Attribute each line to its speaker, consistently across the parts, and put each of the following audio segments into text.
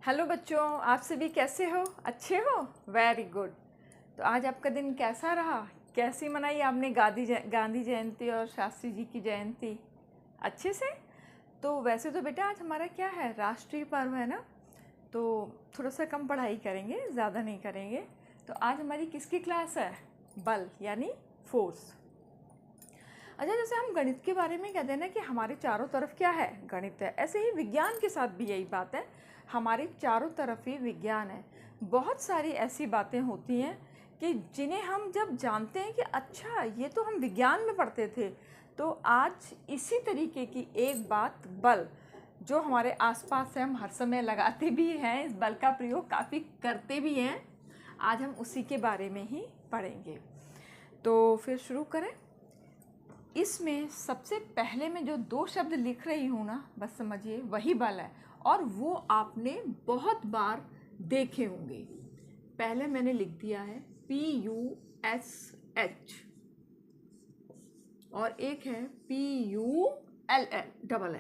Speaker 1: Hello बच्चों, आप सभी कैसे हो? अच्छे हो? Very good. तो आज आपका दिन कैसा रहा? कैसी मनाई आपने गांधी जयंती और शास्त्री जी की जयंती? अच्छे से? तो वैसे तो बेटा आज हमारा क्या है, राष्ट्रीय पर्व है ना, तो थोड़ा सा कम पढ़ाई करेंगे, ज़्यादा नहीं करेंगे। तो आज हमारी किसकी क्लास है? बल यानी फोर्स। अच्छा, जैसे हम गणित के बारे में कहते हैं ना कि हमारे चारों तरफ क्या है, गणित है, ऐसे ही विज्ञान के साथ भी यही बात है, हमारे चारों तरफ ही विज्ञान है। बहुत सारी ऐसी बातें होती हैं कि जिन्हें हम जब जानते हैं कि अच्छा ये तो हम विज्ञान में पढ़ते थे, तो आज इसी तरीके की एक बात, बल, जो हमारे आसपास है, हम हर समय लगाते भी हैं, इस बल का प्रयोग काफ़ी करते भी हैं, आज हम उसी के बारे में ही पढ़ेंगे। तो फिर शुरू करें। इसमें सबसे पहले मैं जो दो शब्द लिख रही हूँ ना, बस समझिए वही बल है, और वो आपने बहुत बार देखे होंगे। पहले मैंने लिख दिया है PUSH और एक है PULL।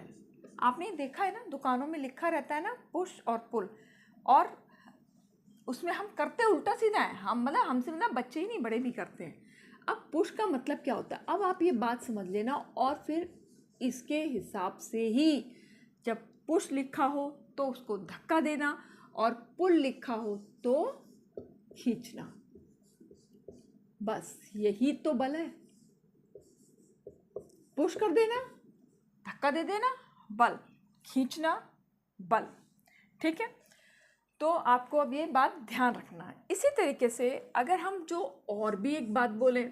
Speaker 1: आपने देखा है ना, दुकानों में लिखा रहता है ना, पुश और पुल, और उसमें हम करते उल्टा सीधा है, हम मतलब हमसे मतलब बच्चे ही नहीं, बड़े भी करते हैं। अब पुश का मतलब क्या होता है, अब आप ये बात समझ लेना, और फिर इसके हिसाब से ही जब पुश लिखा हो तो उसको धक्का देना, और पुल लिखा हो तो खींचना। बस यही तो बल है। पुश कर देना, धक्का दे देना, बल, खींचना, बल। ठीक है, तो आपको अब ये बात ध्यान रखना है। इसी तरीके से अगर हम जो और भी एक बात बोले,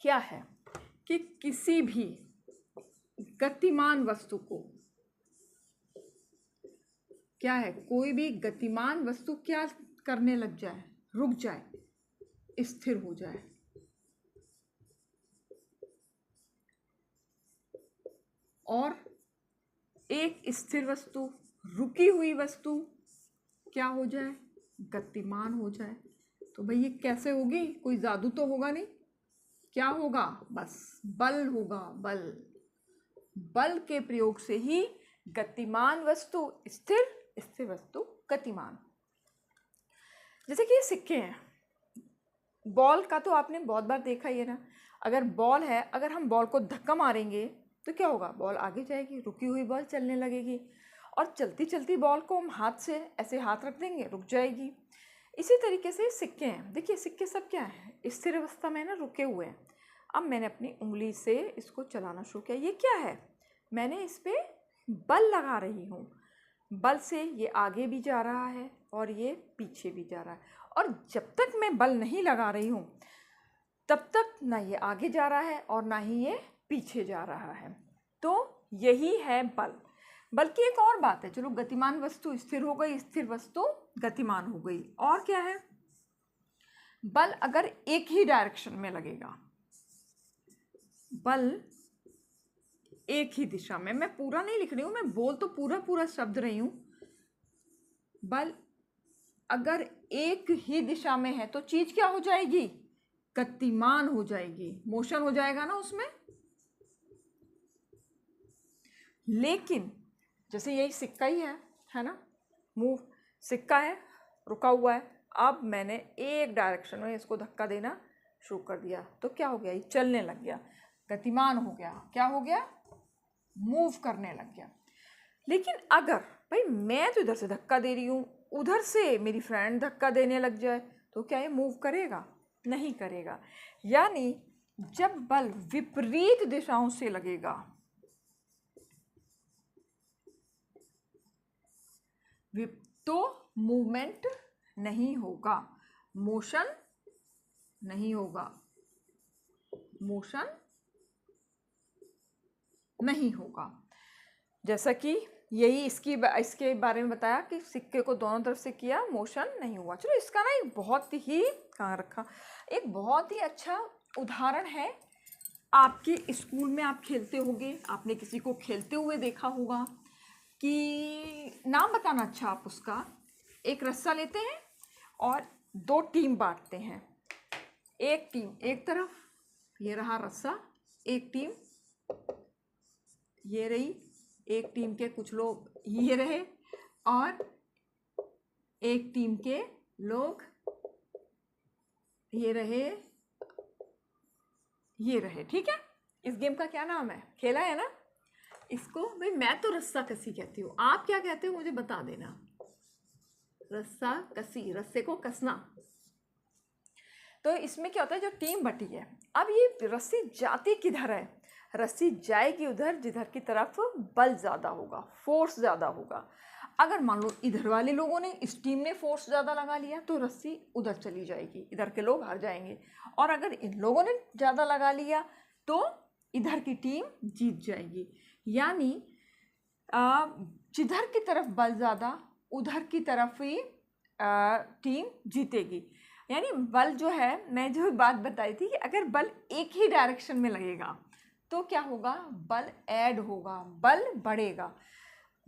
Speaker 1: क्या है कि किसी भी गतिमान वस्तु को, क्या है, कोई भी गतिमान वस्तु क्या करने लग जाए, रुक जाए, स्थिर हो जाए। और एक स्थिर वस्तु, रुकी हुई वस्तु क्या हो जाए, गतिमान हो जाए। तो भाई ये कैसे होगी, कोई जादू तो होगा नहीं। क्या होगा, बस बल होगा, बल। बल के प्रयोग से ही गतिमान वस्तु स्थिर, स्थिर वस्तु गतिमान। जैसे कि ये सिक्के हैं, बॉल का तो आपने बहुत बार देखा ही है ना। अगर बॉल है, अगर हम बॉल को धक्का मारेंगे तो क्या होगा, बॉल आगे जाएगी, रुकी हुई बॉल चलने लगेगी, और चलती चलती बॉल को हम हाथ से ऐसे हाथ रख देंगे, रुक जाएगी। इसी तरीके से सिक्के हैं, देखिए सिक्के सब क्या है, स्थिर अवस्था में ना, रुके हुए हैं। अब मैंने अपनी उंगली से इसको चलाना शुरू किया, ये क्या है, मैंने इस पर बल लगा रही हूँ। बल से ये आगे भी जा रहा है और ये पीछे भी जा रहा है, और जब तक मैं बल नहीं लगा रही हूँ तब तक ना ये आगे जा रहा है और ना ही ये पीछे जा रहा है। तो यही है बल। बल्कि एक और बात है, चलो गतिमान वस्तु स्थिर हो गई, स्थिर वस्तु गतिमान हो गई, और क्या है, बल अगर एक ही डायरेक्शन में लगेगा, बल एक ही दिशा में, मैं पूरा नहीं लिख रही हूँ, मैं बोल तो पूरा पूरा शब्द रही हूँ, बल अगर एक ही दिशा में है तो चीज क्या हो जाएगी, गतिमान हो जाएगी, मोशन हो जाएगा ना उसमें। लेकिन जैसे यही सिक्का ही है ना, मूव, सिक्का है, रुका हुआ है, अब मैंने एक डायरेक्शन में इसको धक्का देना शुरू कर दिया तो क्या हो गया, ये चलने लग गया, गतिमान हो गया, क्या हो गया, मूव करने लग गया। लेकिन अगर भाई मैं तो इधर से धक्का दे रही हूँ, उधर से मेरी फ्रेंड धक्का देने लग जाए, तो क्या ये मूव करेगा, नहीं करेगा। यानी जब बल विपरीत दिशाओं से लगेगा, तो मूवमेंट नहीं होगा, मोशन नहीं होगा, मोशन नहीं होगा। जैसा कि यही इसके बारे में बताया कि सिक्के को दोनों तरफ से किया, मोशन नहीं हुआ। चलो इसका ना एक बहुत ही, कहाँ रखा, एक बहुत ही अच्छा उदाहरण है। आपके स्कूल में आप खेलते होंगे, आपने किसी को खेलते हुए देखा होगा, कि नाम बताना अच्छा आप उसका। एक रस्सा लेते हैं और दो टीम बांटते हैं, एक टीम एक तरफ, ये रहा रस्सा, एक टीम ये रही, एक टीम के कुछ लोग ये रहे, और एक टीम के लोग, ये रहे, ठीक है। इस गेम का क्या नाम है, खेला है ना इसको? भाई मैं तो रस्सा कसी कहती हूँ, आप क्या कहते हो मुझे बता देना। रस्सा कसी, रस्से को कसना। तो इसमें क्या होता है, जो टीम बटी है, अब ये रस्सी जाती किधर है? रस्सी जाएगी उधर जिधर की तरफ बल ज़्यादा होगा, फोर्स ज़्यादा होगा। अगर मान लो इधर वाले लोगों ने, इस टीम ने फोर्स ज़्यादा लगा लिया तो रस्सी उधर चली जाएगी, इधर के लोग हार जाएंगे। और अगर इन लोगों ने ज़्यादा लगा लिया तो इधर की टीम जीत जाएगी। यानी जिधर की तरफ बल ज़्यादा उधर की तरफ ही टीम जीतेगी। यानी बल जो है, मैं जो बात बताई थी कि अगर बल एक ही डायरेक्शन में लगेगा तो क्या होगा, बल ऐड होगा, बल बढ़ेगा।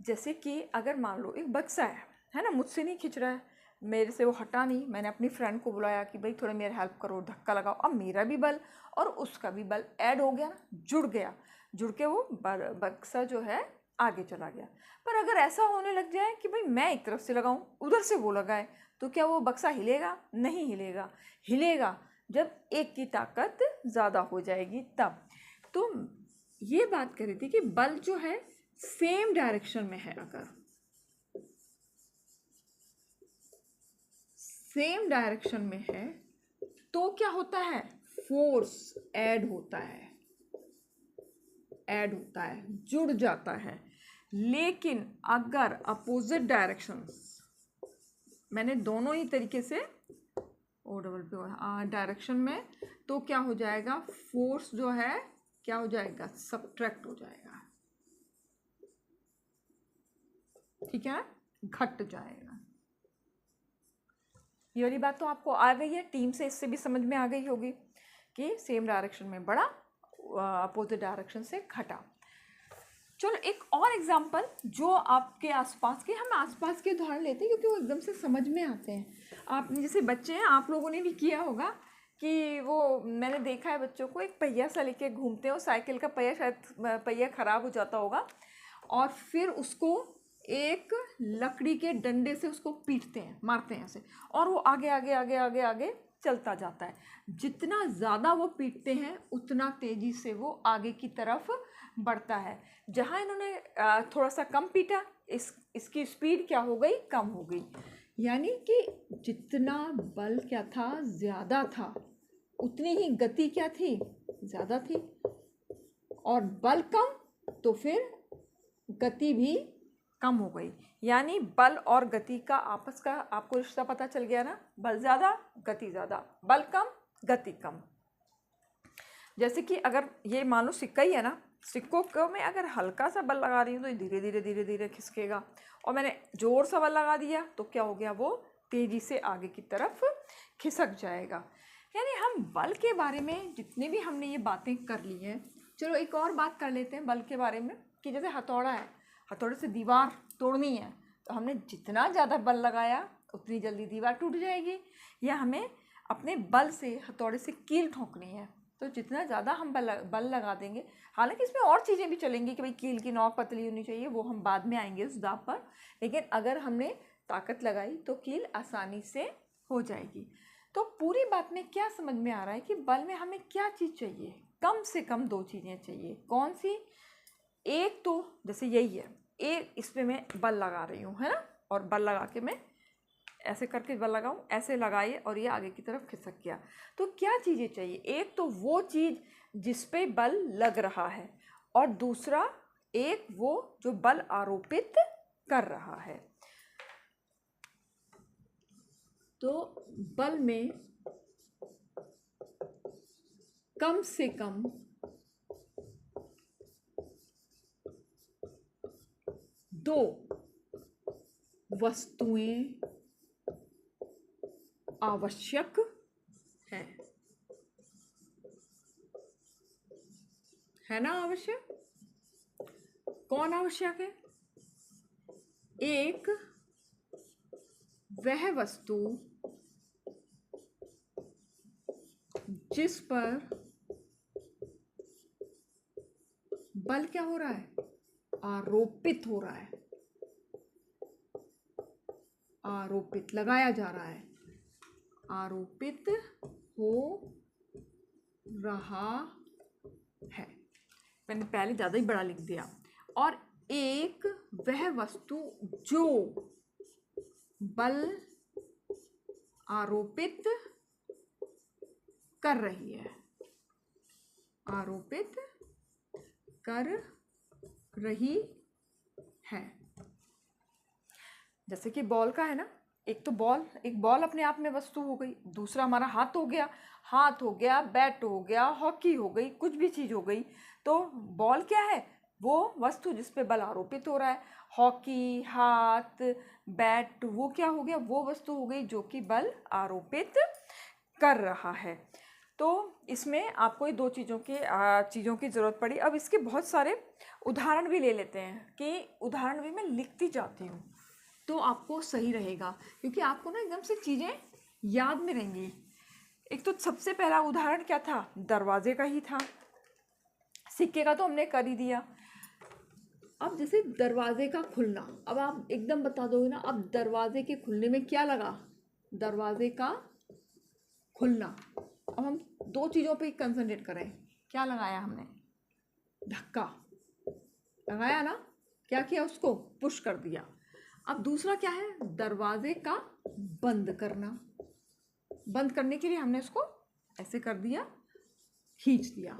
Speaker 1: जैसे कि अगर मान लो एक बक्सा है ना, मुझसे नहीं खिंच रहा है, मेरे से वो हटा नहीं, मैंने अपनी फ्रेंड को बुलाया कि भाई थोड़ा मेरी हेल्प करो, धक्का लगाओ, अब मेरा भी बल और उसका भी बल ऐड हो गया ना, जुड़ के वो बक्सा जो है आगे चला गया। पर अगर ऐसा होने लग जाए कि भाई मैं एक तरफ से लगाऊं, उधर से वो लगाए, तो क्या वो बक्सा हिलेगा? नहीं हिलेगा। हिलेगा जब एक की ताकत ज़्यादा हो जाएगी तब। तो ये बात कर रही थी कि बल जो है सेम डायरेक्शन में है, अगर सेम डायरेक्शन में है तो क्या होता है, फोर्स ऐड होता है, जुड़ जाता है। लेकिन अगर अपोजिट डायरेक्शन, मैंने दोनों ही तरीके से ओ डबल पे डायरेक्शन में, तो क्या हो जाएगा, फोर्स जो है क्या हो जाएगा, सब्ट्रैक्ट हो जाएगा, ठीक है, घट जाएगा। ये वाली बात तो आपको आ गई है, टीम से इससे भी समझ में आ गई होगी कि सेम डायरेक्शन में बढ़ा, अपोजिट डायरेक्शन से घटा। चलो एक और एग्जांपल जो आपके आसपास के, हम आसपास के उदाहरण लेते हैं क्योंकि वो एकदम से समझ में आते हैं। आपने जैसे बच्चे हैं, आप लोगों ने भी किया होगा कि वो, मैंने देखा है बच्चों को एक पहिया सा लेके घूमते हो, साइकिल का पहिया, शायद पहिया ख़राब हो जाता होगा, और फिर उसको एक लकड़ी के डंडे से उसको पीटते हैं, मारते हैं ऐसे, और वो आगे आगे आगे आगे आगे चलता जाता है। जितना ज़्यादा वो पीटते हैं उतना तेज़ी से वो आगे की तरफ बढ़ता है। जहाँ इन्होंने थोड़ा सा कम पीटा, इसकी स्पीड क्या हो गई, कम हो गई। यानी कि जितना बल क्या था, ज़्यादा था, उतनी ही गति क्या थी, ज़्यादा थी। और बल कम तो फिर गति भी कम हो गई। यानी बल और गति का आपस का आपको रिश्ता पता चल गया ना, बल ज़्यादा गति ज़्यादा, बल कम गति कम। जैसे कि अगर ये मान लो सिक्का ही है ना, सिक्कों को मैं अगर हल्का सा बल लगा रही हूँ तो धीरे धीरे धीरे धीरे खिसकेगा, और मैंने जोर सा बल लगा दिया तो क्या हो गया, वो तेज़ी से आगे की तरफ खिसक जाएगा। यानी हम बल के बारे में जितने भी हमने ये बातें कर ली हैं, चलो एक और बात कर लेते हैं बल के बारे में, कि जैसे हथौड़ा है, हथौड़े से दीवार तोड़नी है तो हमने जितना ज़्यादा बल लगाया उतनी जल्दी दीवार टूट जाएगी। या हमें अपने बल से हथौड़े से कील ठोकनी है तो जितना ज़्यादा हम बल लगा देंगे, हालांकि इसमें और चीज़ें भी चलेंगी कि भाई कील की नोक पतली होनी चाहिए, वो हम बाद में आएंगे उस दाव पर, लेकिन अगर हमने ताकत लगाई तो कील आसानी से हो जाएगी। तो पूरी बात में क्या समझ में आ रहा है कि बल में हमें क्या चीज़ चाहिए, कम से कम दो चीज़ें चाहिए। कौन सी? एक तो जैसे यही है, एक इस पर मैं बल लगा रही हूँ, है ना, और बल लगा के मैं ऐसे करके बल लगाऊं, ऐसे लगाइए और ये आगे की तरफ खिसक गया, तो क्या चीज़ें चाहिए? एक तो वो चीज़ जिस पे बल लग रहा है, और दूसरा एक वो जो बल आरोपित कर रहा है। तो बल में कम से कम दो वस्तुएं आवश्यक है ना, आवश्यक। कौन आवश्यक है? एक वह वस्तु जिस पर बल क्या हो रहा है, आरोपित हो रहा है, आरोपित, लगाया जा रहा है, आरोपित हो रहा है। मैंने पहले ज़्यादा ही बड़ा लिख दिया। और एक वह वस्तु जो बल आरोपित कर रही है, आरोपित कर रही है। जैसे कि बॉल का है ना, एक तो बॉल, एक बॉल अपने आप में वस्तु हो गई, दूसरा हमारा हाथ हो गया, हाथ हो गया, बैट हो गया, हॉकी हो गई, कुछ भी चीज़ हो गई। तो बॉल क्या है? वो वस्तु जिस पे बल आरोपित हो रहा है। हॉकी, हाथ, बैट, वो क्या हो गया? वो वस्तु हो गई जो कि बल आरोपित कर रहा है। तो इसमें आपको ये दो चीज़ों की ज़रूरत पड़ी। अब इसके बहुत सारे उदाहरण भी ले लेते हैं, कि उदाहरण भी मैं लिखती जाती हूँ तो आपको सही रहेगा, क्योंकि आपको ना एकदम से चीज़ें याद में रहेंगी। एक तो सबसे पहला उदाहरण क्या था? दरवाजे का ही था। सिक्के का तो हमने कर ही दिया। अब जैसे दरवाजे का खुलना, अब आप एकदम बता दोगे ना, अब दरवाजे के खुलने में क्या लगा? दरवाजे का खुलना। अब हम दो चीज़ों पे कंसंट्रेट करें। क्या लगाया हमने? धक्का लगाया ना, क्या किया? उसको पुश कर दिया। अब दूसरा क्या है? दरवाजे का बंद करना। बंद करने के लिए हमने उसको ऐसे कर दिया, खींच दिया।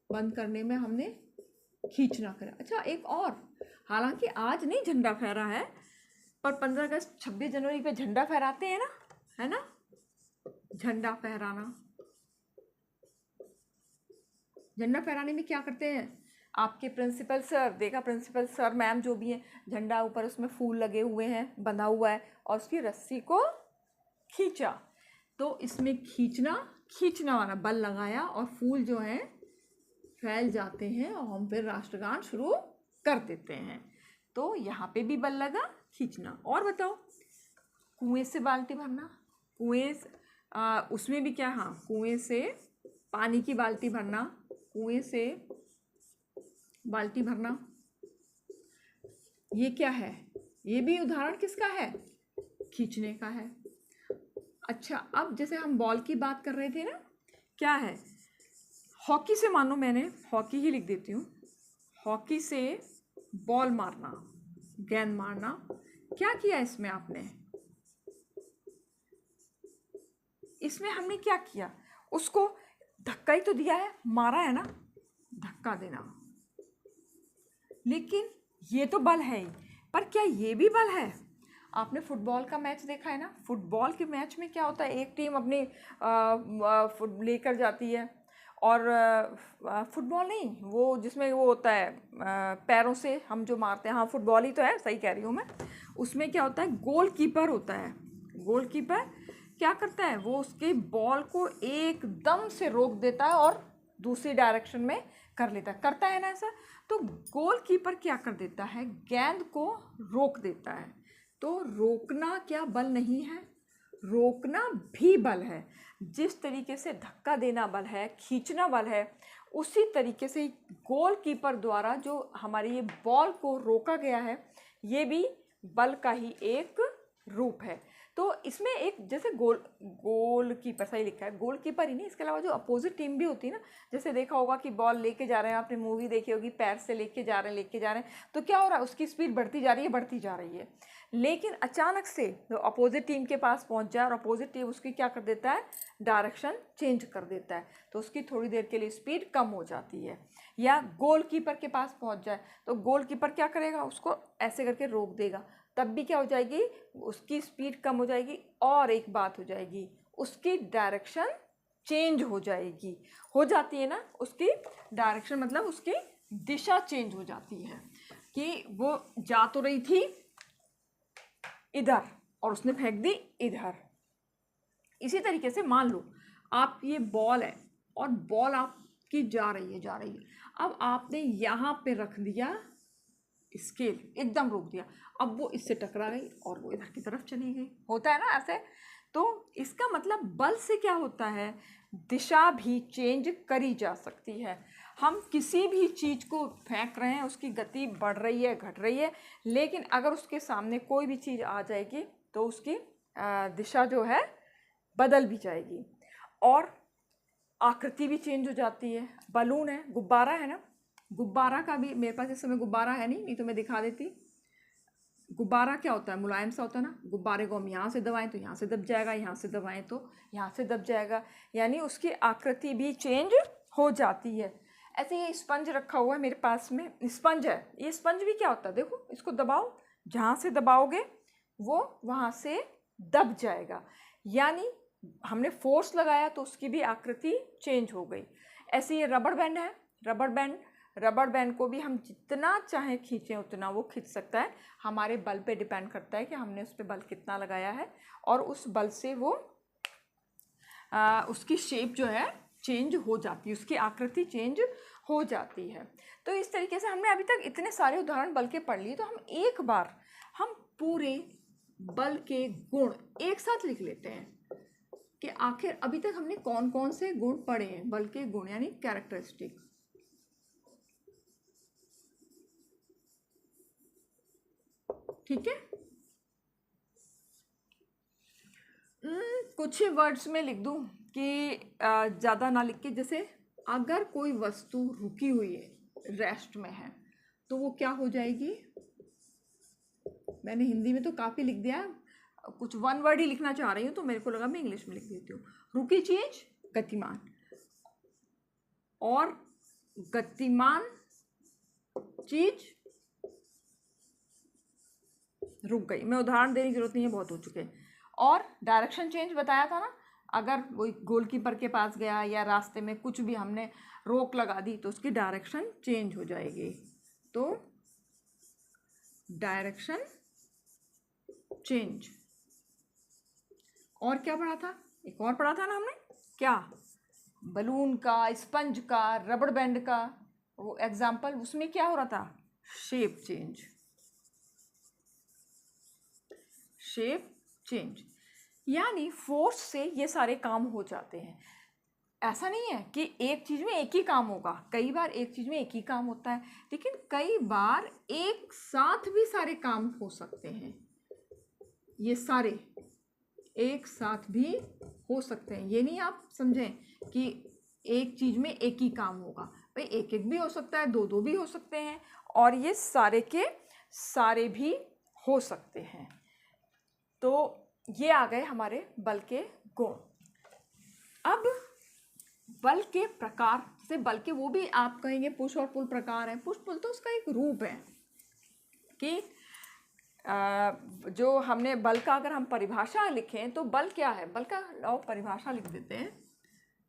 Speaker 1: बंद करने में हमने खींचना करा। अच्छा, एक और, हालांकि आज नहीं झंडा फहरा है, पर 15 अगस्त 26 जनवरी पे झंडा फहराते हैं ना, है ना? झंडा फहराना, झंडा फहराने में क्या करते हैं? आपके प्रिंसिपल सर, देखा प्रिंसिपल सर मैम जो भी हैं, झंडा ऊपर उसमें फूल लगे हुए हैं, बंधा हुआ है, और उसकी रस्सी को खींचा। तो इसमें खींचना वाला बल लगाया, और फूल जो हैं फैल जाते हैं, और हम फिर राष्ट्रगान शुरू कर देते हैं। तो यहाँ पे भी बल लगा, खींचना। और बताओ, कुएं से बाल्टी भरना, कुएं उसमें भी क्या? हाँ, कुएं से पानी की बाल्टी भरना, कुएं से बाल्टी भरना, ये क्या है? ये भी उदाहरण किसका है? खींचने का है। अच्छा, अब जैसे हम बॉल की बात कर रहे थे ना, क्या है? हॉकी से, मानो मैंने हॉकी ही लिख देती हूँ, हॉकी से बॉल मारना, गेंद मारना। क्या किया इसमें आपने? इसमें हमने क्या किया? उसको धक्का ही तो दिया है, मारा है ना, धक्का देना। लेकिन ये तो बल है ही, पर क्या ये भी बल है? आपने फुटबॉल का मैच देखा है ना, फुटबॉल के मैच में क्या होता है? एक टीम अपनी लेकर जाती है, और फुटबॉल नहीं, वो जिसमें वो होता है पैरों से हम जो मारते हैं, हाँ फुटबॉल ही तो है, सही कह रही हूँ मैं। उसमें क्या होता है? गोलकीपर होता है। गोलकीपर क्या करता है? वो उसके बॉल को एकदम से रोक देता है और दूसरी डायरेक्शन में कर लेता है, करता है ना ऐसा। तो गोलकीपर क्या कर देता है? गेंद को रोक देता है। तो रोकना क्या बल नहीं है? रोकना भी बल है। जिस तरीके से धक्का देना बल है, खींचना बल है, उसी तरीके से गोलकीपर द्वारा जो हमारी ये बॉल को रोका गया है, ये भी बल का ही एक रूप है। तो इसमें एक जैसे गोलकीपर सही लिखा है, गोलकीपर ही नहीं, इसके अलावा जो अपोजिट टीम भी होती है ना, जैसे देखा होगा कि बॉल लेके जा रहे हैं, आपने मूवी देखी होगी, पैर से लेके जा रहे हैं, तो क्या हो रहा है? उसकी स्पीड बढ़ती जा रही है, लेकिन अचानक से जो अपोजिट टीम के पास पहुंच जाए और अपोजिट टीम उसकी क्या कर देता है? डायरेक्शन चेंज कर देता है, तो उसकी थोड़ी देर के लिए स्पीड कम हो जाती है। या गोलकीपर के पास पहुंच जाए तो गोलकीपर क्या करेगा? उसको ऐसे करके रोक देगा, तब भी क्या हो जाएगी? उसकी स्पीड कम हो जाएगी। और एक बात हो जाएगी, उसकी डायरेक्शन चेंज हो जाती है ना, उसकी डायरेक्शन मतलब उसकी दिशा चेंज हो जाती है, कि वो जा तो रही थी इधर और उसने फेंक दी इधर। इसी तरीके से मान लो आप, ये बॉल है और बॉल आपकी जा रही है, अब आपने यहाँ पे रख दिया स्केल, एकदम रोक दिया, अब वो इससे टकरा गई और वो इधर की तरफ चली गई, होता है ना ऐसे। तो इसका मतलब बल से क्या होता है? दिशा भी चेंज करी जा सकती है। हम किसी भी चीज़ को फेंक रहे हैं, उसकी गति बढ़ रही है, घट रही है, लेकिन अगर उसके सामने कोई भी चीज़ आ जाएगी तो उसकी दिशा जो है बदल भी जाएगी और आकृति भी चेंज हो जाती है। बलून है, गुब्बारा है ना, गुब्बारा का भी, मेरे पास इस समय गुब्बारा है नहीं तो मैं दिखा देती। गुब्बारा क्या होता है, मुलायम सा होता है ना। गुब्बारे को हम यहाँ से दबाएं तो यहाँ से दब जाएगा, यहाँ से दबाएं तो यहाँ से दब जाएगा, यानी उसकी आकृति भी चेंज हो जाती है। ऐसे ये स्पंज रखा हुआ है मेरे पास में, स्पंज है। ये स्पंज भी क्या होता है, देखो इसको दबाओ, जहाँ से दबाओगे वो वहाँ से दब जाएगा, यानी हमने फोर्स लगाया तो उसकी भी आकृति चेंज हो गई। ऐसे ये रबड़ बैंड है, रबड़ बैंड को भी हम जितना चाहे खींचें उतना वो खींच सकता है। हमारे बल पे डिपेंड करता है कि हमने उस पर बल कितना लगाया है, और उस बल से वो उसकी शेप जो है चेंज हो जाती है, उसकी आकृति चेंज हो जाती है। तो इस तरीके से हमने अभी तक इतने सारे उदाहरण बल के पढ़ लिए, तो हम एक बार हम पूरे बल के गुण एक साथ लिख लेते हैं कि आखिर अभी तक हमने कौन कौन से गुण पढ़े हैं, बल के गुण यानी कैरेक्टरिस्टिक। ठीक है, कुछ ही वर्ड्स में लिख दूं कि ज़्यादा ना लिख के, जैसे अगर कोई वस्तु रुकी हुई है, रेस्ट में है, तो वो क्या हो जाएगी। मैंने हिंदी में तो काफ़ी लिख दिया, कुछ वन वर्ड ही लिखना चाह रही हूँ तो मेरे को लगा मैं इंग्लिश में लिख देती हूँ। रुकी चीज गतिमान, और गतिमान चीज रुक गई। मैं उदाहरण देने की जरूरत नहीं है, बहुत हो चुके। और डायरेक्शन चेंज बताया था ना, अगर वो गोलकीपर के पास गया या रास्ते में कुछ भी हमने रोक लगा दी तो उसकी डायरेक्शन चेंज हो जाएगी। तो डायरेक्शन चेंज। और क्या पढ़ा था, एक और पढ़ा था ना हमने, क्या, बलून का, स्पंज का, रबड़ बैंड का वो एग्जाम्पल, उसमें क्या हो रहा था, शेप चेंज, शेप चेंज, यानी फोर्स से ये सारे काम हो जाते हैं। ऐसा नहीं है कि एक चीज़ में एक ही काम होगा, कई बार एक चीज़ में एक ही काम होता है, लेकिन कई बार एक साथ भी सारे काम हो सकते हैं। ये सारे एक साथ भी हो सकते हैं, ये नहीं आप समझें कि एक चीज़ में एक ही काम होगा, भाई एक एक भी हो सकता है, दो दो भी हो सकते हैं, और ये सारे के सारे भी हो सकते हैं। तो ये आ गए हमारे बल के गुण। अब बल के प्रकार से, बल के वो भी आप कहेंगे पुश और पुल प्रकार हैं। पुश पुल तो उसका एक रूप है कि जो हमने बल का अगर हम परिभाषा लिखें तो बल क्या है, बल का लॉ परिभाषा लिख देते हैं।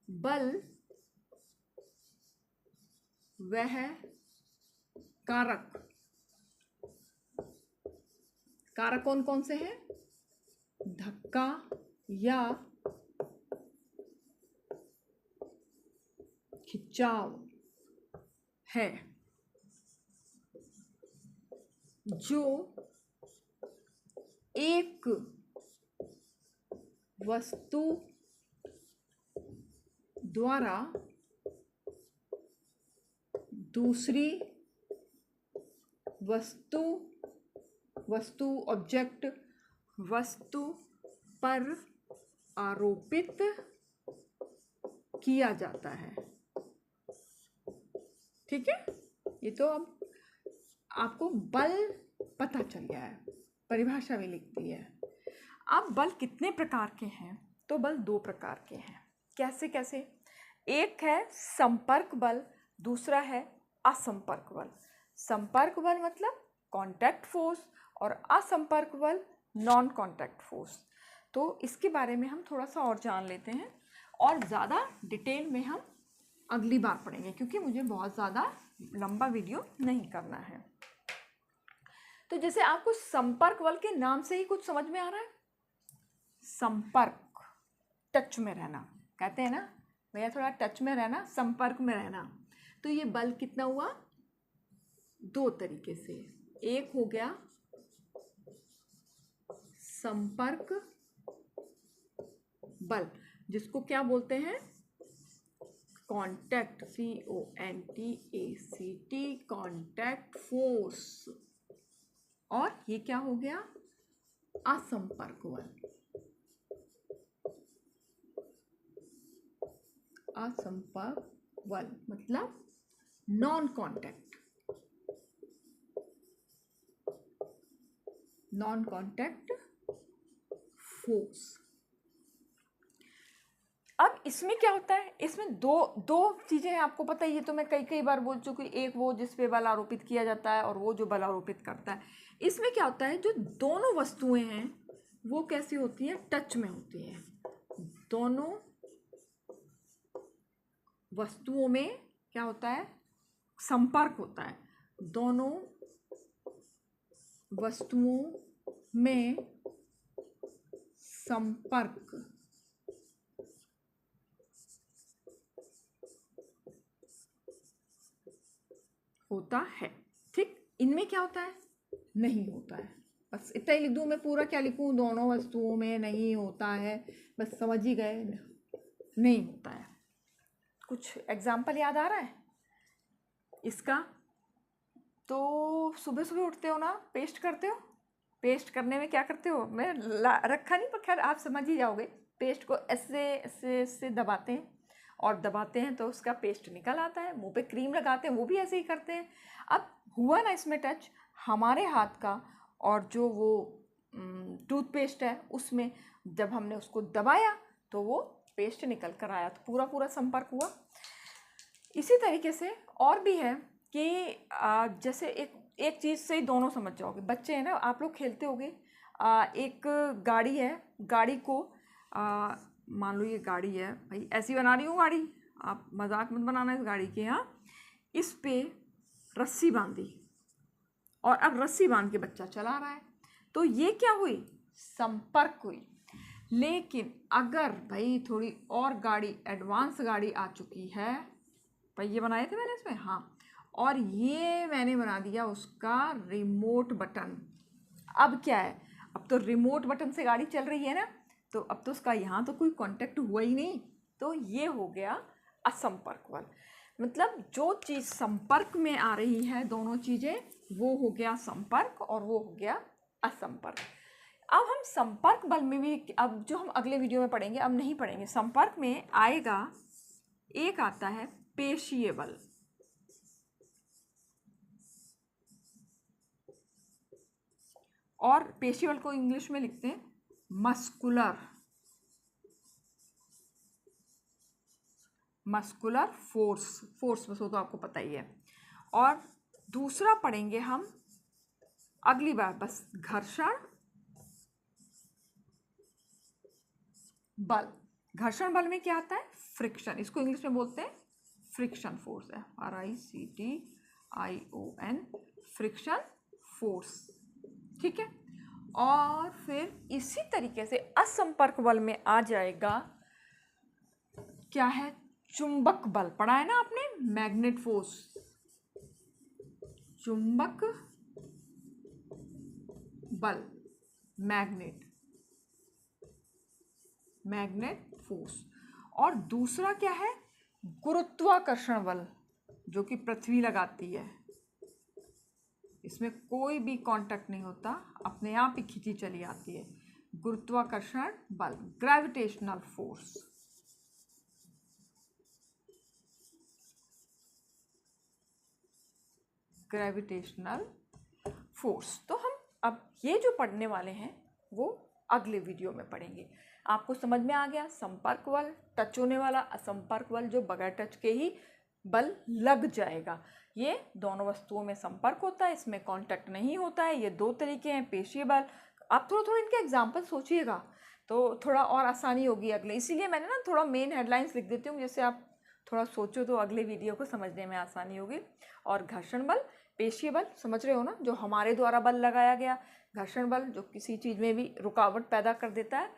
Speaker 1: बल वह कारक, कारक कौन कौन से हैं, धक्का या खिंचाव है, जो एक वस्तु द्वारा दूसरी वस्तु ऑब्जेक्ट वस्तु पर आरोपित किया जाता है। ठीक है, ये तो अब आपको बल पता चल गया है, परिभाषा भी लिख दी है। अब बल कितने प्रकार के हैं, तो बल दो प्रकार के हैं। कैसे कैसे, एक है संपर्क बल, दूसरा है असंपर्क बल। संपर्क बल मतलब कॉन्टैक्ट फोर्स, और असंपर्क बल नॉन कॉन्टैक्ट फोर्स। तो इसके बारे में हम थोड़ा सा और जान लेते हैं, और ज़्यादा डिटेल में हम अगली बार पढ़ेंगे, क्योंकि मुझे बहुत ज़्यादा लंबा वीडियो नहीं करना है। तो जैसे आपको संपर्क बल के नाम से ही कुछ समझ में आ रहा है, संपर्क, टच में रहना, कहते हैं ना भैया थोड़ा टच में रहना, संपर्क में रहना। तो ये बल कितना हुआ, दो तरीके से। एक हो गया संपर्क बल, जिसको क्या बोलते हैं, कॉन्टैक्ट, CONTACT, कॉन्टैक्ट फोर्स। और ये क्या हो गया? असंपर्क बल। असंपर्क बल मतलब non contact, non contact force. अब इसमें क्या होता है, इसमें दो चीजें हैं, आपको पता है, ये तो मैं कई बार बोल चुकी हूँ। एक वो जिस पे बल आरोपित किया जाता है और वो जो बल आरोपित करता है। इसमें क्या होता है, जो दोनों वस्तुएं हैं वो कैसी होती हैं? टच में होती हैं। दोनों वस्तुओं में क्या होता है? संपर्क होता है। दोनों वस्तुओं में संपर्क होता है। ठीक, इनमें क्या होता है? नहीं होता है। बस इतना ही लिख दूँ मैं, पूरा क्या लिखूँ? दोनों वस्तुओं में नहीं होता है, बस समझ ही गए, नहीं होता है। कुछ एग्जाम्पल याद आ रहा है इसका? तो सुबह सुबह उठते हो ना, पेस्ट करते हो। पेस्ट करने में क्या करते हो? मैं रखा नहीं, पर खैर आप समझ ही जाओगे। पेस्ट को ऐसे ऐसे ऐसे दबाते हैं, और दबाते हैं तो उसका पेस्ट निकल आता है। मुंह पे क्रीम लगाते हैं, वो भी ऐसे ही करते हैं। अब हुआ ना इसमें टच हमारे हाथ का, और जो वो टूथपेस्ट है उसमें जब हमने उसको दबाया तो वो पेस्ट निकल कर आया, तो पूरा पूरा संपर्क हुआ। इसी तरीके से और भी है कि जैसे एक चीज़ से ही दोनों समझ जाओगे। बच्चे हैं ना, आप लोग खेलते होगे। एक गाड़ी है, गाड़ी को मान लो ये गाड़ी है भाई, ऐसी बना रही हूँ गाड़ी, आप मजाक मत बनाना इस गाड़ी के। यहाँ इस पे रस्सी बांधी, और अब रस्सी बांध के बच्चा चला रहा है, तो ये क्या हुई? संपर्क हुई। लेकिन अगर भाई थोड़ी और गाड़ी, एडवांस गाड़ी आ चुकी है, पहिए बनाए थे मैंने इसमें, हाँ, और ये मैंने बना दिया उसका रिमोट बटन। अब क्या है? अब तो रिमोट बटन से गाड़ी चल रही है ना, तो अब तो उसका यहाँ तो कोई कांटेक्ट हुआ ही नहीं, तो ये हो गया असंपर्क बल। मतलब जो चीज़ संपर्क में आ रही है, दोनों चीज़ें, वो हो गया संपर्क और वो हो गया असंपर्क। अब हम संपर्क बल में भी, अब जो हम अगले वीडियो में पढ़ेंगे, अब नहीं पढ़ेंगे। संपर्क में आएगा, एक आता है पेशीय बल। और पेशीय बल को इंग्लिश में लिखते हैं मस्कुलर फोर्स। फोर्स बस वो तो आपको पता ही है। और दूसरा पढ़ेंगे हम अगली बार, बस घर्षण बल। घर्षण बल में क्या आता है? फ्रिक्शन। इसको इंग्लिश में बोलते हैं फ्रिक्शन फोर्स है, RICTION, फ्रिक्शन फोर्स। ठीक है। और फिर इसी तरीके से असंपर्क बल में आ जाएगा, क्या है? चुंबक बल। पढ़ा है ना आपने, मैग्नेट फोर्स। चुंबक बल, मैग्नेट फोर्स। और दूसरा क्या है? गुरुत्वाकर्षण बल, जो कि पृथ्वी लगाती है। इसमें कोई भी कांटेक्ट नहीं होता, अपने आप ही खींची चली आती है। गुरुत्वाकर्षण बल, ग्रेविटेशनल फोर्स। Gravitational force. तो हम अब ये जो पढ़ने वाले हैं वो अगले वीडियो में पढ़ेंगे। आपको समझ में आ गया? संपर्क बल, टच होने वाला; असंपर्क बल, जो बगैर टच के ही बल लग जाएगा। ये दोनों वस्तुओं में संपर्क होता है, इसमें कांटेक्ट नहीं होता है। ये दो तरीके हैं पेशीय बल। आप थोड़ा थोड़ा इनके एग्जाम्पल सोचिएगा तो थोड़ा और आसानी होगी अगले। इसीलिए मैंने ना थोड़ा मेन हेडलाइंस लिख देती हूँ, जैसे आप थोड़ा सोचो तो अगले वीडियो को समझने में आसानी होगी। और घर्षण बल, पेशीय बल समझ रहे हो ना, जो हमारे द्वारा बल लगाया गया। घर्षण बल जो किसी चीज़ में भी रुकावट पैदा कर देता है।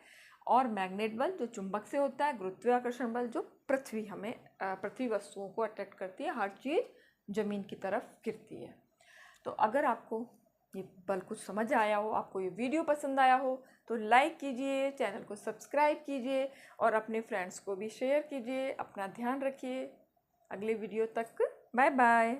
Speaker 1: और मैग्नेट बल जो चुंबक से होता है। गुरुत्वाकर्षण बल जो पृथ्वी वस्तुओं को अट्रैक्ट करती है, हर चीज़ ज़मीन की तरफ गिरती है। तो अगर आपको ये बल कुछ समझ आया हो, आपको ये वीडियो पसंद आया हो, तो लाइक कीजिए, चैनल को सब्सक्राइब कीजिए और अपने फ्रेंड्स को भी शेयर कीजिए। अपना ध्यान रखिए। अगले वीडियो तक बाय बाय।